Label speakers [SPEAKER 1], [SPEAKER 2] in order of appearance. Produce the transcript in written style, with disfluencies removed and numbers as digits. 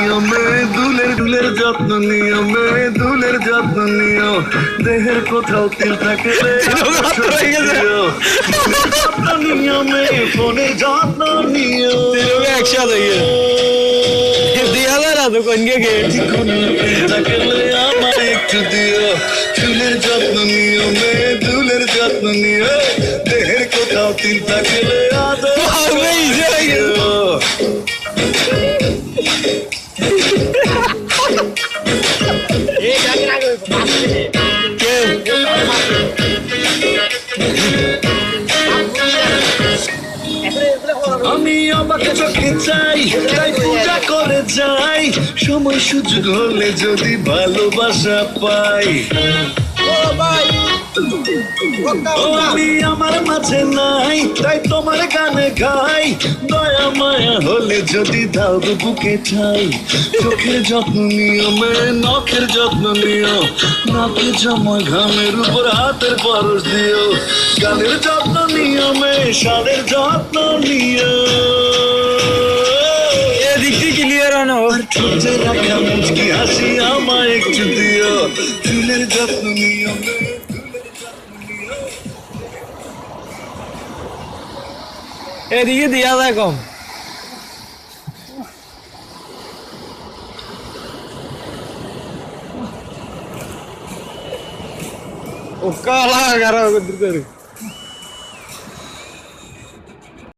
[SPEAKER 1] নিয়মে দুলের যত্ন নিয়মে দুলের যত্ন নিও দেহের কোথাও তিল থাকলে যত্ন নিয়মে ফোনের যত্ন নিও
[SPEAKER 2] একসাথে দিয়া না তো কোন গে
[SPEAKER 1] থাকলে আমায় একটু দিও চুলের যত্ন নিয়মে দুলের যত্ন নিও দেহের কোথাও তিল থাকলে আদর আমি আমাকে চোখে চাই তাই পূজা করে যাই সময় সুযোগ হলে যদি ভালোবাসা পাই আমি আমার মাঝে নাই তাই তোমার গানে গাই দয়া মায়া হলে যদি দাও বুকে ঠাই চোখের যত্ন নিয়মে নখের যত্ন নিও নাকে জমা ঘামের উপর হাতের পরশ দিও গানের যত্ন নিয়মে সাদের যত্ন নিও
[SPEAKER 2] এদিক থেকে ক্লিয়ার আনো
[SPEAKER 1] ঠোঁটে রাখা মুচকি হাসি আমায় একটু দিও চুলের যত্ন নিয়মে
[SPEAKER 2] এদিকে দিয়া যায় কম ও কালা গারা